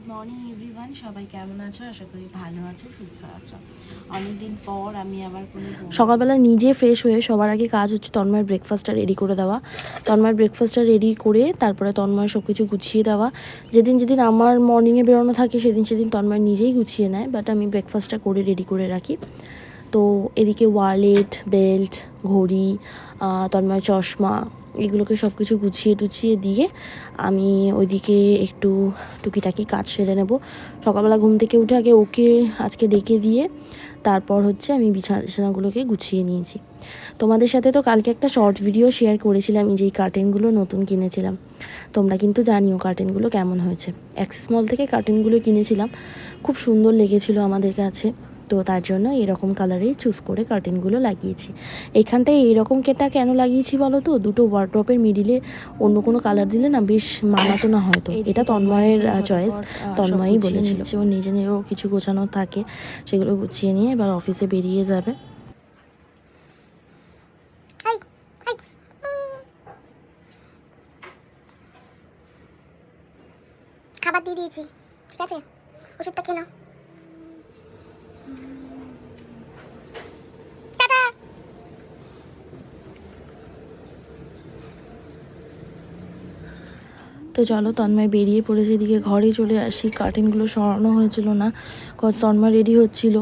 Good morning everyone, সবাই কেমন আছো? আশা করি ভালো আছো, সুস্থ আছো। অনেকদিন পর আমি আবার সকালবেলা নিজে ফ্রেশ হয়ে সবার আগে কাজ হচ্ছে তন্ময়ের ব্রেকফাস্টটা রেডি করে দেওয়া। তন্ময়ের ব্রেকফাস্টটা রেডি করে তারপরে তন্ময়ের সব কিছু গুছিয়ে দেওয়া। যেদিন যেদিন আমার মর্নিংয়ে বেরোনো থাকে সেদিন তন্ময় নিজেই গুছিয়ে নেয়, বাট আমি ব্রেকফাস্টটা করে রেডি করে রাখি। তো এদিকে ওয়ালেট, বেল্ট, ঘড়ি, তন্ময়ের চশমা, এগুলোকে সব কিছু গুছিয়ে টুছিয়ে দিয়ে আমি ওইদিকে একটু টুকিটাকি কাজ সেরে নেব। সকালবেলা ঘুম থেকে উঠে আগে ওকে আজকে ডেকে দিয়ে তারপর হচ্ছে আমি বিছানাগুলোকে গুছিয়ে নিয়েছি। তোমাদের সাথে তো কালকে একটা শর্ট ভিডিও শেয়ার করেছিলাম, আমি যেই কার্টেনগুলো নতুন কিনেছিলাম। তোমরা কিন্তু জানিও কার্টেনগুলো কেমন হয়েছে। অ্যাক্সেস মল থেকে কার্টেনগুলো কিনেছিলাম, খুব সুন্দর লেগেছিলো আমাদের কাছে। তো তার জন্য এরকম কালারেই চুজ করে কার্টেনগুলো লাগিয়েছি। এইখানটায় এইরকম কেটা কেন লাগিয়েছি বলো তো, দুটো ওয়ার্ড্রপের মিডিলে অন্য কোনো কালার দিলে না বেশ মানাতো না হয়তো। এটা তন্ময়ের চয়েস, তন্ময়ই বলেছিল। ওর নিজেরও কিছু গোছানো থাকে, সেগুলো গুছিয়ে নিয়ে এবার অফিসে বেরিয়ে যাবে। খাবার দিয়ে দিয়েছি, ঠিক আছে? ওষুধটা খেয়ে নাও। টাটা। তো চলো, তন্ময় বেরিয়ে পড়েছে, এদিকে ঘরে চলে আসি। কার্টেনগুলো সরানো হয়েছিল না, কজ তন্ময় রেডি হচ্ছিল,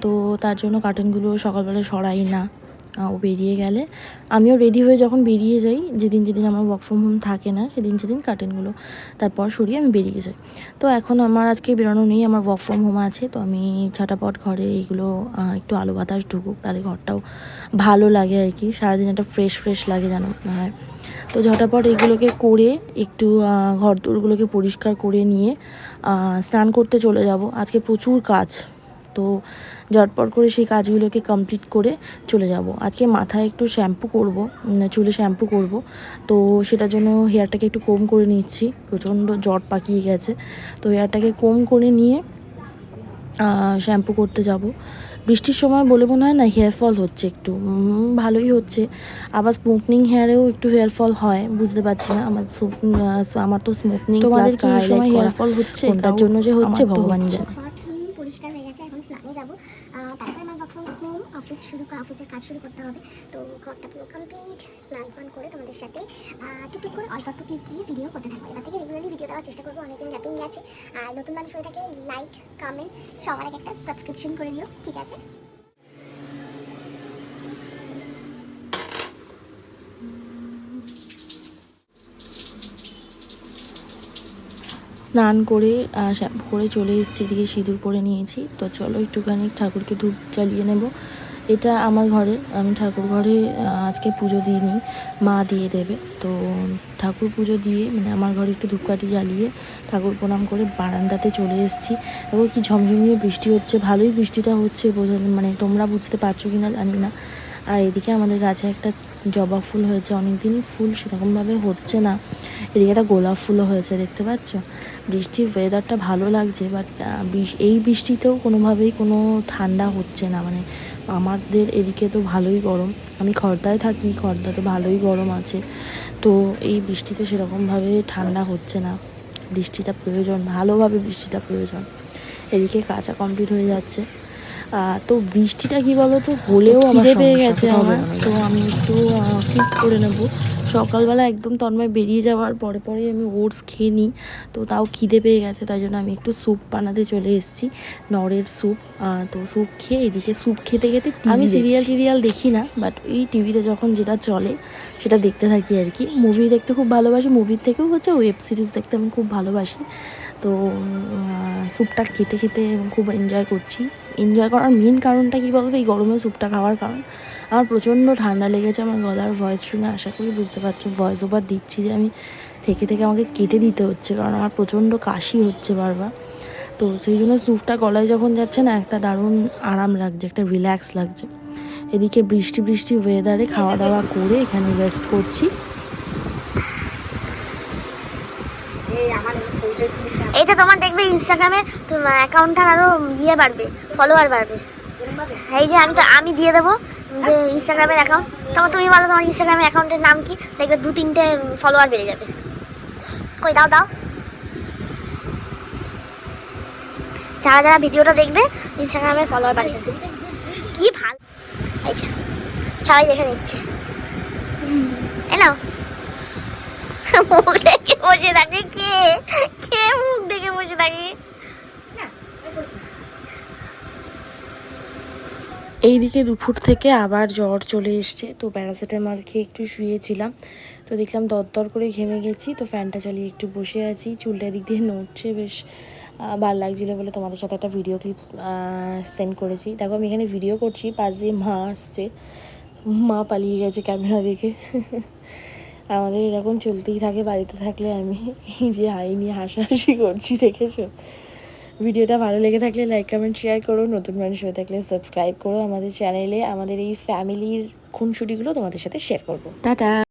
তো তার জন্য কার্টেনগুলো সকালবেলা সরাই না। ও বেরিয়ে গেলে আমিও রেডি হয়ে যখন বেরিয়ে যাই, যেদিন যেদিন আমার ওয়ার্ক ফ্রম হোম থাকে না সেদিন কার্টেনগুলো তারপর সরিয়ে আমি বেরিয়ে যাই। তো এখন আমার আজকে বেরোনো নেই, আমার ওয়ার্ক ফ্রম হোম আছে। তো আমি ঝটাপট ঘরে এইগুলো একটু আলো বাতাস ঢুকুক, তাহলে ঘরটাও ভালো লাগে আর কি, সারাদিন একটা ফ্রেশ লাগে যেন হয়। তো ঝটাপট এগুলোকে করে একটু ঘর দোরগুলোকে পরিষ্কার করে নিয়ে স্নান করতে চলে যাব। আজকে প্রচুর কাজ, তো ঝটপট করে সেই কাজগুলোকে কমপ্লিট করে চলে যাব। আজকে মাথায় একটু শ্যাম্পু করব, চুলে শ্যাম্পু করব। তো সেটার জন্য হেয়ারটাকে একটু কোম করে নিচ্ছি, প্রচণ্ড জট পাকিয়ে গেছে। তো হেয়ারটাকে কোম করে নিয়ে শ্যাম্পু করতে যাব। বৃষ্টির সময় বলে মনে হয় না হেয়ার ফল হচ্ছে, একটু ভালোই হচ্ছে। আবার স্মুথনিং হেয়ারেও একটু হেয়ার ফল হয়, বুঝতে পারছি না। আমার তো smoothening plus highlight hair fall হচ্ছে, কোনটার জন্য যে হচ্ছে ভগবানই জানে। পরিষ্কার হয়ে গেছে, এখন স্নানে যাবো। তারপরে আমার ওয়ার্ক ফ্রম হোম অফিসের কাজ শুরু করতে হবে। তো ঘরটা পুরো কমপ্লিট, স্নান ফান করে তোমাদের সাথে টুকটুক করে অল্প একটু ক্লিপ দিয়ে ভিডিও করতে থাকবো। এবার থেকে রেগুলারলি ভিডিও দেওয়ার চেষ্টা করবো। অনেকদিন গ্যাপিং গেছে। আর নতুন মানুষ হয়ে থাকলে লাইক, কমেন্ট, সবার আগে একটা সাবস্ক্রিপশন করে দিও, ঠিক আছে? স্নান করে শ্যাম্পু করে চলে এসেছি, এদিকে সিঁদুর পরে নিয়েছি। তো চলো একটুখানি ঠাকুরকে ধূপ জ্বালিয়ে নেব। এটা আমার ঘরে, আমি ঠাকুর ঘরে আজকে পুজো দিইনি, মা দিয়ে দেবে। তো ঠাকুর পুজো দিয়ে মানে আমার ঘরে একটু ধূপকাঠি জ্বালিয়ে ঠাকুর প্রণাম করে বারান্দাতে চলে এসেছি। এবং কি ঝমঝমিয়ে বৃষ্টি হচ্ছে, ভালোই বৃষ্টিটা হচ্ছে, মানে তোমরা বুঝতে পারছো কি না জানি না। আর এদিকে আমাদের গাছে একটা জবা ফুল হয়েছে, অনেকদিনই ফুল সেরকমভাবে হচ্ছে না। এদিকে একটা গোলাপ ফুলও হয়েছে, দেখতে পাচ্ছ। বৃষ্টির ওয়েদারটা ভালো লাগছে, বাট এই বৃষ্টিতেও কোনোভাবেই কোনো ঠান্ডা হচ্ছে না। মানে আমাদের এদিকে তো ভালোই গরম, আমি খড়দায় থাকি, খড়দাতে ভালোই গরম আছে। তো এই বৃষ্টিতে সেরকমভাবে ঠান্ডা হচ্ছে না। বৃষ্টিটা প্রয়োজন, ভালোভাবে বৃষ্টিটা প্রয়োজন। এদিকে কাঁচা কমপ্লিট হয়ে যাচ্ছে। তো বৃষ্টিটা কি বলো তো, হলেও আমার পেয়ে গেছে আমার। তো আমি একটু স্যুপ করে নেব। সকালবেলা একদম তন্ময় বেরিয়ে যাওয়ার পরেই আমি ওটস খেয়ে নিই, তো তাও খিদে পেয়ে গেছে, তাই জন্য আমি একটু স্যুপ বানাতে চলে এসেছি, নড়ের স্যুপ। তো স্যুপ খেয়ে এদিকে স্যুপ খেতে খেতে আমি সিরিয়াল দেখি না, বাট এই টিভিতে যখন যেটা চলে সেটা দেখতে থাকি আর কি। মুভি দেখতে খুব ভালোবাসি, মুভির থেকেও হচ্ছে ওয়েব সিরিজ দেখতে আমি খুব ভালোবাসি। তো স্যুপটা খেতে খেতে খুব এনজয় করছি। এনজয় করার মেন কারণটা কী বলতো, এই গরমে স্যুপটা খাওয়ার কারণ আমার প্রচণ্ড ঠান্ডা লেগেছে। আমার গলার ভয়েস শুনে আশা করি বুঝতে পারছো, ভয়েস ওভার দিচ্ছি যে আমি থেকে আমাকে কেটে দিতে হচ্ছে, কারণ আমার প্রচণ্ড কাশি হচ্ছে বারবার। তো সেই জন্য স্যুপটা গলায় যখন যাচ্ছে না, একটা দারুণ আরাম লাগছে, একটা রিল্যাক্স লাগছে। এদিকে বৃষ্টি ওয়েদারে খাওয়া দাওয়া করে এখানে রেস্ট করছি। এইটা তোমার দেখবে ইনস্টাগ্রামে তোমার অ্যাকাউন্টটা আরো বাড়বে, ফলোয়ার বাড়বে। এই যে আমি দিয়ে দেবো যে ইনস্টাগ্রামের অ্যাকাউন্ট, তুমি বলো তোমার ইনস্টাগ্রামের অ্যাকাউন্টের নাম কি, দেখবে 2-3টে ফলোয়ার বেড়ে যাবে। কই দাও। যারা যারা ভিডিওটা দেখবে ইনস্টাগ্রামে ফলোয়ার বাড়িয়ে দেবে। কি ভালো, এই যে সবাই দেখে নিচ্ছে। এই নাও, মুখ দেখে বসে থাকে। কে কে মুখ দেখে বসে থাকে? এইদিকে দুপুর থেকে আবার জ্বর চলে এসছে, তো প্যারাসিটামল খেয়ে একটু শুয়েছিলাম। তো দেখলাম দরদর করে ঘেমে গেছি, তো ফ্যানটা চালিয়ে একটু বসে আছি। চুলটা দিক দিয়ে নড়ছে, বেশ ভালো লাগছিলো বলে তোমাদের সাথে একটা ভিডিও ক্লিপ সেন্ড করেছি। দেখো আমি এখানে ভিডিও করছি, পাশ দিয়ে মা আসছে, মা পালিয়ে গেছে ক্যামেরা দেখে। আমাদের এরকম চলতেই থাকে বাড়িতে থাকলে। আমি এই যে নিয়ে হাসাহাসি করছি, দেখেছো? ভিডিওটা ভালো লেগে থাকলে লাইক কমেন্ট শেয়ার করো, নতুন মানুষ হয়ে থাকলে সাবস্ক্রাইব করো আমাদের চ্যানেলে। আমাদের এই ফ্যামিলির খুনসুটিগুলো তোমাদের সাথে শেয়ার করবো। টাটা।